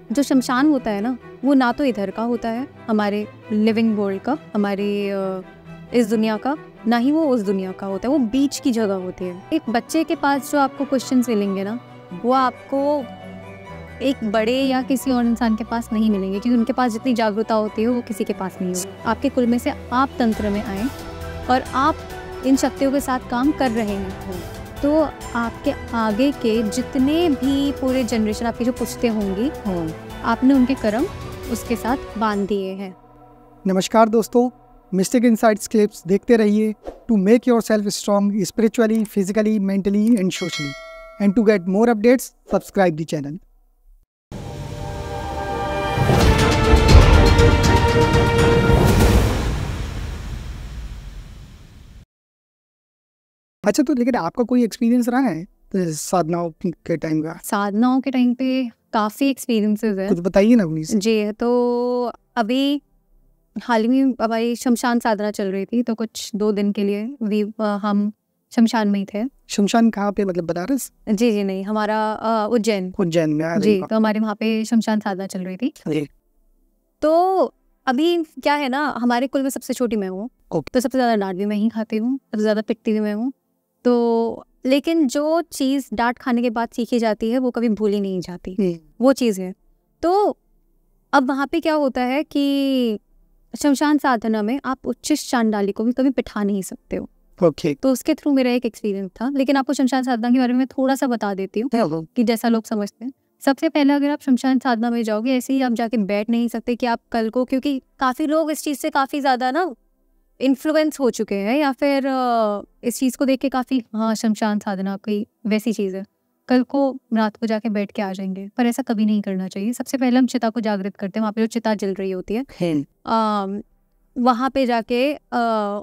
जो शमशान होता है ना, वो ना तो इधर का होता है हमारे लिविंग वर्ल्ड का, हमारे इस दुनिया का, ना ही वो उस दुनिया का होता है। वो बीच की जगह होती है। एक बच्चे के पास जो आपको क्वेश्चंस मिलेंगे ना, वो आपको एक बड़े या किसी और इंसान के पास नहीं मिलेंगे, क्योंकि उनके पास जितनी जागरूकता होती है वो किसी के पास नहीं होती। आपके कुल में से आप तंत्र में आए और आप इन शक्तियों के साथ काम कर रहे हैं, तो आपके आगे के जितने भी पूरे जनरेशन आपकी जो पुश्ते होंगी, आपने उनके कर्म उसके साथ बांध दिए हैं। नमस्कार दोस्तों, मिस्टिक इनसाइट्स क्लिप्स देखते रहिए to make yourself strong spiritually, physically, mentally and socially, and to get more updates subscribe the channel. अच्छा, तो लेकिन आपका कोई एक्सपीरियंस रहा है तो साधनाओं के टाइम का? साधनाओं के टाइम पे काफ़ी एक्सपीरियंसेस है। कुछ बताइए ना प्लीज। जी, तो अभी हाल ही में हमारी शमशान साधना चल रही थी, तो कुछ 2 दिन के लिए हम शमशान में ही थे। शमशान कहाँ पे, मतलब बनारस? जी नहीं, हमारा उज्जैन में। जी, तो हमारे वहाँ पे शमशान साधना चल रही थी। तो अभी क्या है ना, हमारे कुल में सबसे छोटी मैं हूँ, तो सबसे ज़्यादा डांट भी मैं ही खाती हूँ, सबसे ज़्यादा पिटती भी मैं हूँ। तो लेकिन जो चीज़ डांट खाने के बाद सीखी जाती है वो कभी भूली नहीं जाती, वो चीज़ है। तो अब वहाँ पे क्या होता है कि शमशान साधना में आप उच्चिष्ट चांडाली को भी कभी बिठा नहीं सकते हो। तो उसके थ्रू मेरा एक एक्सपीरियंस था, लेकिन आपको शमशान साधना के बारे में थोड़ा सा बता देती हूँ कि जैसा लोग समझते हैं। सबसे पहले अगर आप शमशान साधना में जाओगे, ऐसे ही आप जाके बैठ नहीं सकते कि आप कल को, क्योंकि काफ़ी लोग इस चीज़ से काफ़ी ज़्यादा ना इन्फ्लुएंस हो चुके हैं, या फिर इस चीज़ को देख के काफ़ी, हाँ शमशान साधना कोई वैसी चीज़ है, कल को रात को जाके बैठ के आ जाएंगे, पर ऐसा कभी नहीं करना चाहिए। सबसे पहले हम चिता को जागृत करते हैं, वहाँ पे जो चिता जल रही होती है, वहाँ पे जाके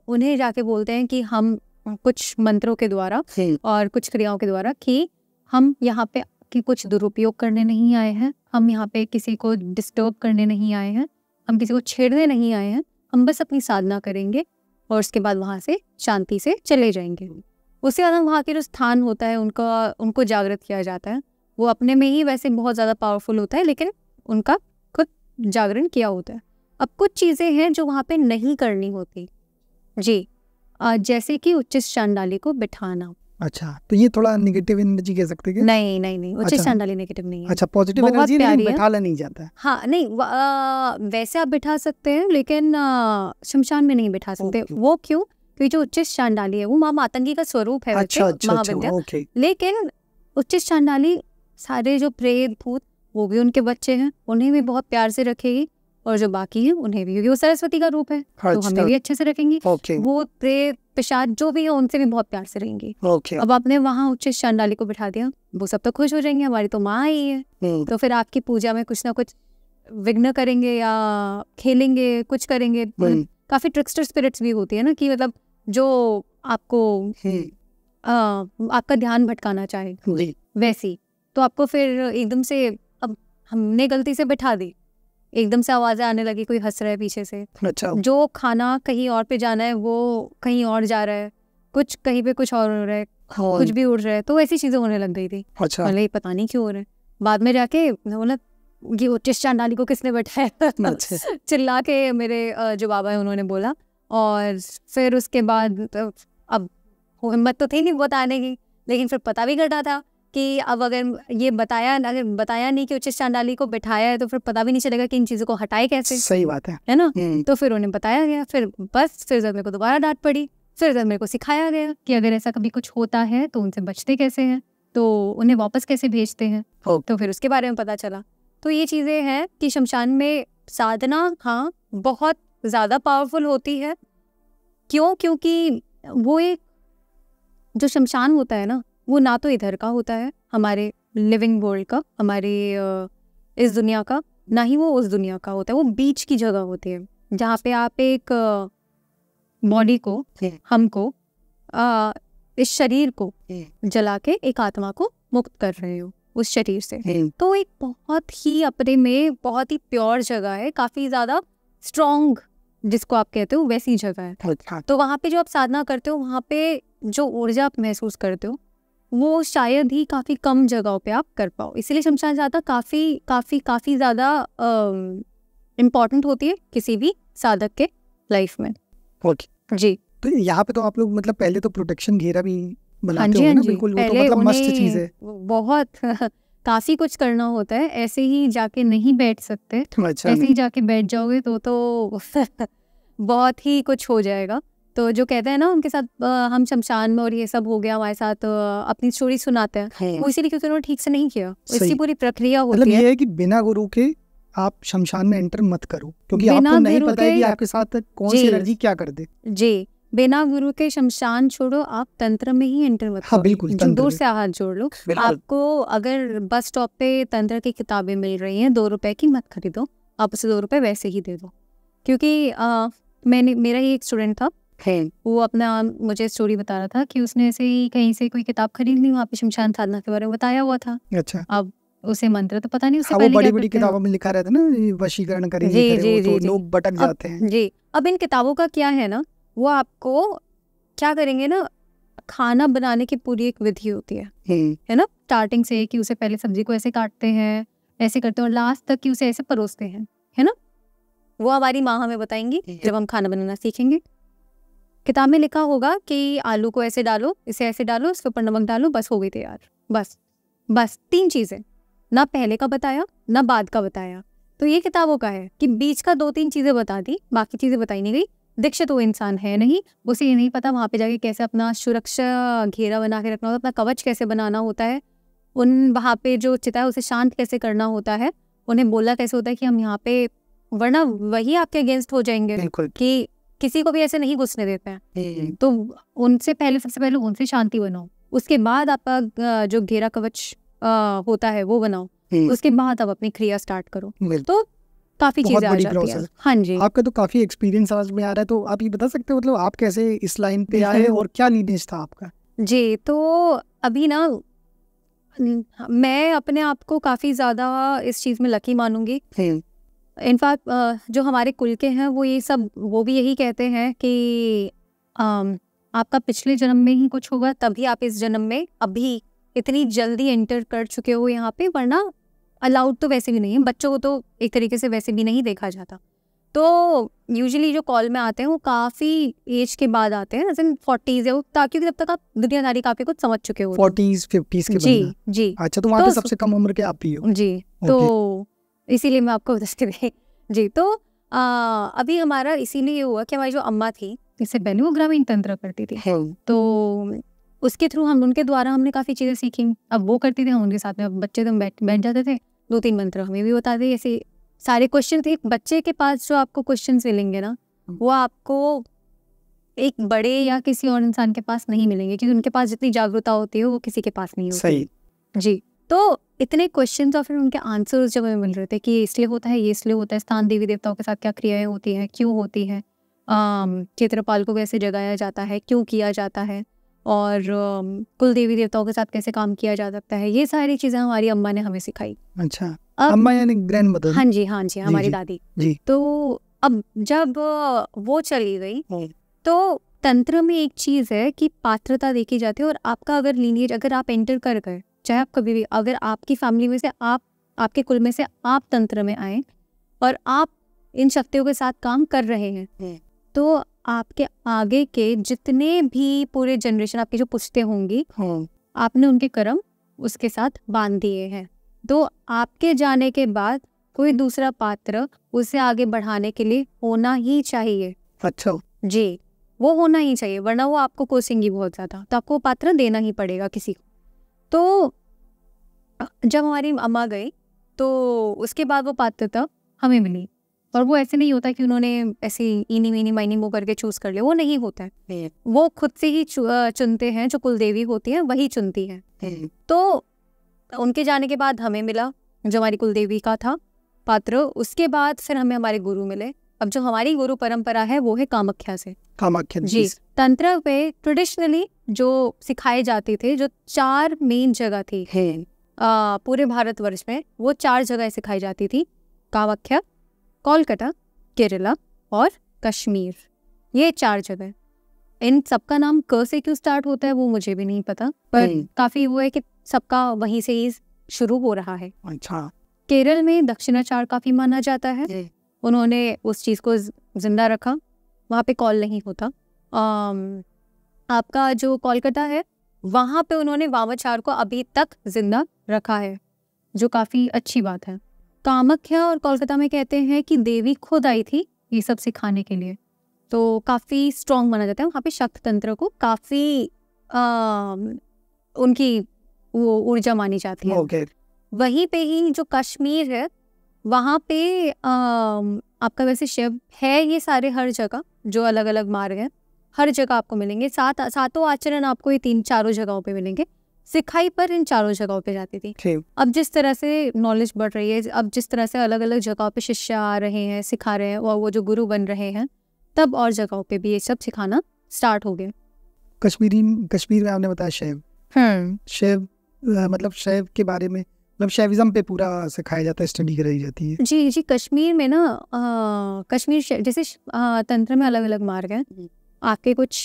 उन्हें जाके बोलते हैं कि हम कुछ मंत्रों के द्वारा और कुछ क्रियाओं के द्वारा कि हम यहाँ पे कि कुछ दुरुपयोग करने नहीं आए हैं, हम यहाँ पे किसी को डिस्टर्ब करने नहीं आए हैं, हम किसी को छेड़ने नहीं आए हैं, हम बस अपनी साधना करेंगे और उसके बाद वहाँ से शांति से चले जाएंगे। उसके बाद वहाँ के जो स्थान होता है उनको जागृत किया जाता है। वो अपने में ही वैसे बहुत ज़्यादा पावरफुल होता है, लेकिन उनका खुद जागरण किया होता है। अब कुछ चीज़ें हैं जो वहाँ पे नहीं करनी होती जी, जैसे कि उच्चिष्ट चांडाली को बिठाना। अच्छा, तो ये थोड़ा नेगेटिव एनर्जी कह सकते हैं? नहीं, उच्चिष्ट चांडाली नेगेटिव नहीं है। अच्छा, पॉजिटिव एनर्जी नहीं, बिठाला नहीं जाता। हाँ नहीं, वैसे आप बिठा सकते हैं, लेकिन शमशान में नहीं बिठा सकते। वो क्यों? क्योंकि जो उच्चिष्ट चांडाली है वो माँ मातंगी का स्वरूप है, महाविद्या। लेकिन उच्चिष्ट चांडाली सारे जो प्रेत भूत वो भी उनके बच्चे हैं, उन्हें भी बहुत प्यार से रखेगी, और जो बाकी है उन्हें भी, क्योंकि वो सरस्वती का रूप है, तो हमें भी अच्छे से रखेंगी। वो प्रेत पिशाच जो भी है उनसे भी बहुत प्यार से रहेंगी। अब आपने वहाँ उच्चिष्ट चांडाली को बिठा दिया, वो सब तो खुश हो जाएंगे, हमारी तो माँ ही है, तो फिर आपकी पूजा में कुछ ना कुछ विघ्न करेंगे या खेलेंगे, कुछ करेंगे। काफी ट्रिक्स्टर स्पिरिट्स भी होती है ना, कि मतलब जो आपको आपका ध्यान भटकाना चाहे वैसी, तो आपको फिर एकदम से, अब हमने गलती से बिठा दी, एकदम से आवाजें आने लगी, कोई हंस रहा है पीछे से, अच्छा। जो खाना कहीं और पे जाना है वो कहीं और जा रहा है, कुछ कहीं पे कुछ और हो रहा है, कुछ भी उड़ रहा है, तो ऐसी चीजें होने लग गई थी। अच्छा। भले पता नहीं क्यों हो रहा है। बाद में जाके बोला ये उच्चिष्ट चांडाली को किसने बैठाया, चिल्ला के मेरे जो बाबा है उन्होंने बोला, और फिर उसके बाद अब हिम्मत तो थी नहीं बताने की, लेकिन फिर पता भी करना था कि अब अगर ये बताया नहीं कि उच्चिष्ट चांडाली को बिठाया है, तो फिर पता भी नहीं चलेगा कि इन चीज़ों को हटाए कैसे। सही बात है ना। तो फिर उन्हें बताया गया, फिर बस फिर जब मेरे को दोबारा डांट पड़ी, फिर जब मेरे को सिखाया गया कि अगर ऐसा कभी कुछ होता है तो उनसे बचते कैसे हैं, तो उन्हें वापस कैसे भेजते हैं, तो फिर उसके बारे में पता चला। तो ये चीज़ें हैं कि शमशान में साधना हाँ बहुत ज़्यादा पावरफुल होती है। क्यों? क्योंकि वो एक जो शमशान होता है ना, वो ना तो इधर का होता है हमारे लिविंग वर्ल्ड का, हमारे इस दुनिया का, ना ही वो उस दुनिया का होता है। वो बीच की जगह होती है, जहाँ पे आप एक बॉडी को, हमको, इस शरीर को जला के एक आत्मा को मुक्त कर रहे हो उस शरीर से। तो एक बहुत ही अपने में बहुत ही प्योर जगह है, काफ़ी ज़्यादा स्ट्रॉन्ग जिसको आप कहते हो वैसी जगह है। तो वहाँ पे जो आप साधना करते हो, वहाँ पे जो ऊर्जा आप महसूस करते हो वो शायद ही काफ़ी कम जगहों पे आप कर पाओ। इसीलिए शमशान यात्रा काफ़ी ज़्यादा इम्पॉर्टेंट होती है किसी भी साधक के लाइफ में। ओके जी। तो यहाँ पे तो आप लोग मतलब पहले तो प्रोटेक्शन घेरा भी हाँ बनाते जी, हो हाँ ना, जी। बिल्कुल वो तो पहले मतलब मस्त चीज़ है। उन्हें बहुत काफ़ी कुछ करना होता है, ऐसे ही जाके नहीं बैठ सकते। अच्छा ऐसे ही जाके बैठ जाओगे तो बहुत ही कुछ हो जाएगा। तो जो कहते हैं ना उनके साथ हम शमशान में और ये सब हो गया हमारे साथ, अपनी स्टोरी सुनाते हैं, वो इसीलिए क्योंकि उन्होंने ठीक से नहीं किया। सही। इसकी पूरी प्रक्रिया मतलब होती है। ये है कि बिना गुरु के आप शमशान में एंटर मत करो, क्योंकि बिना आपको नहीं गुरु पता है कि के- आपके साथ कौन सी जी। एनर्जी क्या कर दे। जी, बिना गुरु के शमशान छोड़ो, आप तंत्र में ही एंटर मत हाँ करो। बिल्कुल, तंत्र दूर में। से हाथ जोड़ लो। बिल्कुल। आपको अगर बस स्टॉप पे तंत्र की किताबें मिल रही हैं 2 रुपए की, मत खरीदो, आप उसे 2 रुपए वैसे ही दे दो। क्योंकि मेरा ही एक स्टूडेंट था, वो अपना मुझे स्टोरी बता रहा था कि उसने ऐसे ही कहीं से कोई किताब खरीद ली, वहाँ पे शमशान साधना के बारे में बताया हुआ था। अच्छा। अब उसे मंत्र तो पता नहीं, उससे हाँ वो पहले बड़ी क्या बड़ी करते हैं। किताबों में लिखा रहता है ना, ये वशीकरण करें, ये जी करें, जी वो जी तो जी। लोग भटक अब जाते हैं। जी, अब इन किताबों का क्या है ना, वो आपको क्या करेंगे ना, खाना बनाने की पूरी एक विधि होती है ना, स्टार्टिंग से कि उसे पहले सब्जी को ऐसे काटते हैं, ऐसे करते हैं, और लास्ट तक कि उसे ऐसे परोसते हैं, है ना। वो हमारी माँ हमें बताएंगी जब हम खाना बनाना सीखेंगे। किताब में लिखा होगा कि आलू को ऐसे डालो, इसे ऐसे डालो, इसके ऊपर नमक डालो, बस हो गई तैयार। बस 3 चीजें, ना पहले का बताया ना बाद का बताया। तो ये किताबों का है कि बीच का 2-3 चीजें बता दी, बाकी चीजें बताई नहीं गई। दीक्षित वो इंसान है नहीं, उसे ये नहीं पता वहाँ पे जाके कैसे अपना सुरक्षा घेरा बना के रखना होता है, अपना कवच कैसे बनाना होता है, उन वहाँ पे जो चिता है उसे शांत कैसे करना होता है, उन्हें बोला कैसे होता है कि हम यहाँ पे, वरना वही आपके अगेंस्ट हो जाएंगे बिल्कुल। कि किसी को भी ऐसे नहीं घुसने देते हैं। तो उनसे पहले, सबसे पहले उनसे शांति बनाओ, उसके बाद आपका जो घेरा कवच होता है वो बनाओ, उसके बाद आप अपनी क्रिया स्टार्ट करो। तो काफी बहुत चीजें आ बड़ी जाती प्रोसेस है। है। हाँ जी। आपका तो काफी एक्सपीरियंस आज में आ रहा है, तो आप ये बता सकते हो मतलब आप कैसे इस लाइन पे आए और क्या लीनेज था आपका? जी, तो अभी ना मैं अपने आप को काफ़ी ज़्यादा इस चीज़ में लकी मानूंगी। इनफैक्ट जो हमारे कुल के हैं वो भी यही कहते हैं कि आपका पिछले जन्म में ही कुछ होगा, तभी आप इस जन्म में अभी इतनी जल्दी एंटर कर चुके हो यहाँ पे, वरना अलाउड तो वैसे भी नहीं है। बच्चों को तो एक तरीके से वैसे भी नहीं देखा जाता। तो यूजुअली जो कॉल में आते हैं वो काफ़ी एज के बाद आते हैं, जैसे 40s है, ताकि जब तक आप दुनियादारी काफ़ी कुछ समझ चुके हो। 40s 50s के जी बंदा। जी। अच्छा, तो वहाँ पे सबसे कम उम्र के आप ही हो? जी, तो इसीलिए मैं आपको बताती रही। जी, तो अभी हमारा इसीलिए हुआ कि हमारी जो अम्मा थी, इससे पहले वो ग्रामीण तंत्र करती थी, तो उसके थ्रू उनके द्वारा हमने काफ़ी चीज़ें सीखी। अब वो करती थी, हम उनके साथ में बच्चे तो बैठ जाते थे, 2-3 मंत्र हमें भी बताते। ऐसे सारे क्वेश्चन थे। बच्चे के पास जो आपको क्वेश्चन मिलेंगे ना, वो आपको एक बड़े या किसी और इंसान के पास नहीं मिलेंगे, क्योंकि उनके पास जितनी जागरूकता होती है वो किसी के पास नहीं होती। सही। जी, तो इतने क्वेश्चंस और फिर उनके आंसर्स जब हमें मिल रहे थे कि ये इसलिए होता है, ये इसलिए होता है, स्थान देवी देवताओं के साथ क्या क्रियाएं होती हैं, क्यों होती है, क्षेत्रपाल को कैसे जगाया जाता है, क्यों किया जाता है, और कुल देवी देवताओं के साथ कैसे काम किया जा सकता है, ये सारी चीज़ें हमारी अम्मा ने हमें सिखाई। अच्छा, अम्मा यानी ग्रैंड मदर? हाँ जी, हाँ जी, हमारी दादी जी। तो अब जब वो चली गई, तो तंत्र में एक चीज़ है कि पात्रता देखी जाती है, और आपका अगर लीनिएज, अगर आप एंटर कर गए, चाहे आप कभी भी, अगर आपकी फैमिली में से आपके कुल में से आप तंत्र में आए और आप इन शक्तियों के साथ काम कर रहे हैं, तो आपके आगे के जितने भी पूरे जनरेशन आपकी जो पुश्तें होंगी, आपने उनके कर्म उसके साथ बांध दिए हैं। तो आपके जाने के बाद कोई दूसरा पात्र उसे आगे बढ़ाने के लिए होना ही चाहिए। अच्छा जी, वो होना ही चाहिए, वरना वो आपको कोसेंगी बहुत ज़्यादा, तो आपको पात्र देना ही पड़ेगा किसी को। तो जब हमारी अम्मा गई, तो उसके बाद वो पात्रता हमें मिली, और वो ऐसे नहीं होता कि उन्होंने ऐसे इनी मीनी माइनी वो करके चूज कर लिया, वो नहीं होता है। वो खुद से ही चुनते हैं, जो कुल देवी होती है वही चुनती है। तो उनके जाने के बाद हमें मिला जो हमारी कुल देवी का था पात्र, उसके बाद फिर हमें हमारे गुरु मिले। अब जो हमारी गुरु परंपरा है वो है कामाख्या से। कामाख्या जी, तंत्र पे ट्रेडिशनली जो सिखाए जाते थे, जो 4 मेन जगह थी पूरे भारतवर्ष में, वो 4 जगह सिखाई जाती थी, कामाख्या, कोलकाता, केरला और कश्मीर, ये 4 जगह। इन सबका नाम क से क्यों स्टार्ट होता है वो मुझे भी नहीं पता, पर काफी वो है कि सबका वहीं से ही शुरू हो रहा है। अच्छा। केरल में दक्षिणाचार काफी माना जाता है, उन्होंने उस चीज को जिंदा रखा, वहाँ पे कॉल नहीं होता। आपका जो कोलकाता है वहाँ पे उन्होंने वामाचार को अभी तक जिंदा रखा है, जो काफी अच्छी बात है। कामाख्या और कोलकाता में कहते हैं कि देवी खुद आई थी ये सब सिखाने के लिए, तो काफी स्ट्रॉन्ग माना जाता है वहाँ पे। शक्त तंत्र को काफी उनकी वो ऊर्जा मानी जाती है। okay. वहीं पे ही जो कश्मीर है वहाँ पे आपका वैसे शिव है ये सारे हर जगह, जो अलग अलग मार्ग है हर जगह आपको मिलेंगे। सातों आचरण आपको ये 3-4 जगहों पे मिलेंगे। सिखाई पर इन 4 जगहों पे जाती थी। अब जिस तरह से नॉलेज बढ़ रही है, अब जिस तरह से अलग अलग जगहों पे शिष्य आ रहे हैं, सिखा रहे हैं, और वो जो गुरु बन रहे हैं, तब और जगहों पे भी ये सब सिखाना स्टार्ट हो गया। कश्मीर में आपने बताया शैव, शैव मतलब शैव के बारे में, मतलब शैविज्म पे पूरा सिखाया जाता है, स्टडी कराई जाती है। जी जी, कश्मीर में ना कश्मीर जैसे तंत्र में अलग अलग मार्ग हैं आपके, कुछ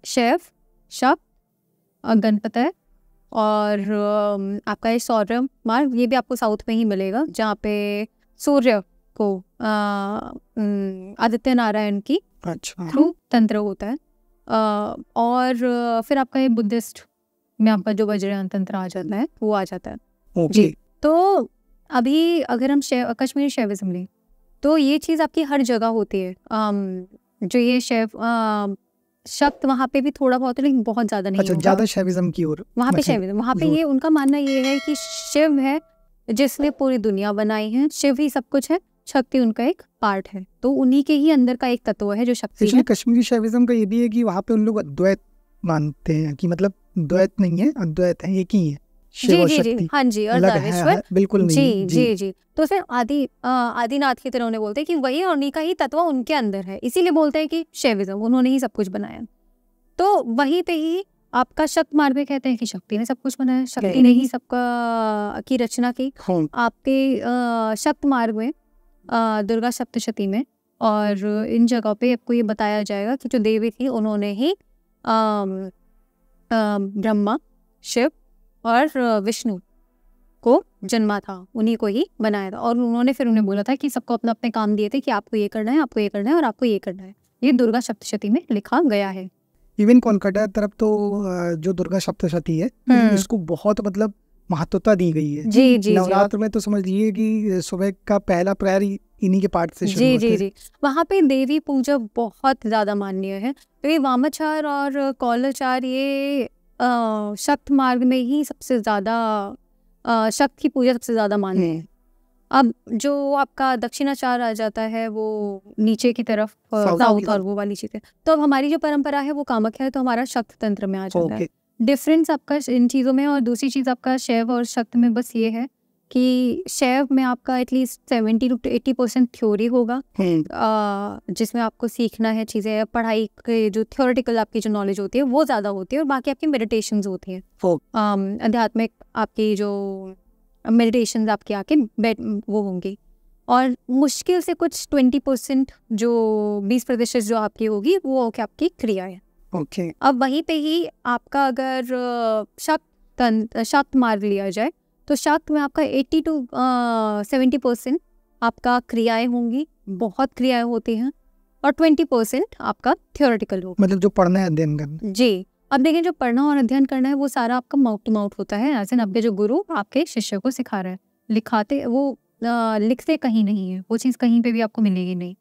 शैव, शक्त, गणपत है, और आपका ये सौर्य मार्ग, ये भी आपको साउथ में ही मिलेगा, जहाँ पे सूर्य को आदित्य नारायण की थ्रू तंत्र होता है। और फिर आपका ये बुद्धिस्ट में आपका जो वज्रयान तंत्र आ जाता है वो आ जाता है। जी, तो अभी अगर हम कश्मीरी शैविज्म लें तो ये चीज़ आपकी हर जगह होती है। जो ये शक्त वहाँ पे भी थोड़ा बहुत है, लेकिन बहुत ज़्यादा नहीं। अच्छा, ज़्यादा शैविज्म की ओर वहाँ पे शैविज्म, वहाँ पे ये उनका मानना ये है कि शिव है जिसने पूरी दुनिया बनाई है, शिव ही सब कुछ है, शक्ति उनका एक पार्ट है, तो उन्हीं के ही अंदर का एक तत्व है जो शक्ति है। कश्मीरी शैविज्म का ये भी है कि वहाँ पे उन लोग अद्वैत मानते हैं, कि मतलब द्वैत नहीं है, अद्वैत है, एक ही है। जी जी जी, हाँ जी, अर्धनारीश्वर, बिल्कुल नहीं। जी जी जी, तो फिर आदिनाथ की तरह उन्हें बोलते हैं कि वही और उन्हीं का ही तत्व उनके अंदर है, इसीलिए बोलते हैं कि शैविज्म, उन्होंने ही सब कुछ बनाया। तो वहीं पे ही आपका शक्त मार्ग में कहते हैं कि शक्ति ने सब कुछ बनाया, शक्ति ने ही सबका की रचना की। आपके शक्त मार्ग में दुर्गा सप्तशती में और इन जगहों पे आपको ये बताया जाएगा कि जो देवी थी उन्होंने ही ब्रह्मा, शिव और विष्णु को जन्मा था, उन्हीं को ही बनाया था, और उन्होंने फिर उन्हें बोला था कि सबको अपना अपने काम दिए थे कि आपको ये करना है, आपको ये करना है और आपको ये करना है। ये दुर्गा सप्तशती में लिखा गया है। इवन कोलकाता तरफ तो जो दुर्गा सप्तशती है इसको बहुत मतलब महत्वता दी गई है। जी जी, नवरात्र में तो समझ लीजिए कि सुबह का पहला प्रहर इन्हीं के पाठ से शुरू होता है। जी, वहाँ पे देवी पूजा बहुत ज्यादा मान्य है। तो ये वामाचार और कौलाचार ये शक्त मार्ग में ही सबसे ज्यादा शक्त की पूजा सबसे ज्यादा मान्य है। अब जो आपका दक्षिणाचार आ जाता है वो नीचे की तरफ साउथ और वो वाली चीजें, तो अब हमारी जो परंपरा है वो कामाख्या है, तो हमारा शक्त तंत्र में आ जाता है। डिफरेंस आपका इन चीज़ों में, और दूसरी चीज़ आपका शैव और शक्त में बस ये है कि शैव में आपका एटलीस्ट 70 to 80% थ्योरी होगा, जिसमें आपको सीखना है चीज़ें, पढ़ाई के जो थ्योरेटिकल आपकी जो नॉलेज होती है वो ज़्यादा होती है, और बाकी आपकी मेडिटेशंस होती हैं, आध्यात्मिक आपकी जो मेडिटेशंस आपके आके वो होंगी, और मुश्किल से कुछ 20% जो 20% जो आपकी होगी वो होगी आपकी क्रिया है। अब वहीं पे ही आपका अगर शक्त मार्ग लिया जाए तो शक्त में आपका 80 to 70% आपका क्रियाएं होंगी, बहुत क्रियाएं होती हैं, और 20% आपका थ्योरेटिकल होगा, मतलब जो पढ़ना है, अध्ययन करना। जी, अब देखिए जो पढ़ना और अध्ययन करना है वो सारा आपका माउथ टू माउथ होता है, ऐसे आपके जो गुरु आपके शिष्य को सिखा रहे हैं, लिखाते वो लिखते कहीं नहीं है, वो चीज़ कहीं पे भी आपको मिलेगी नहीं।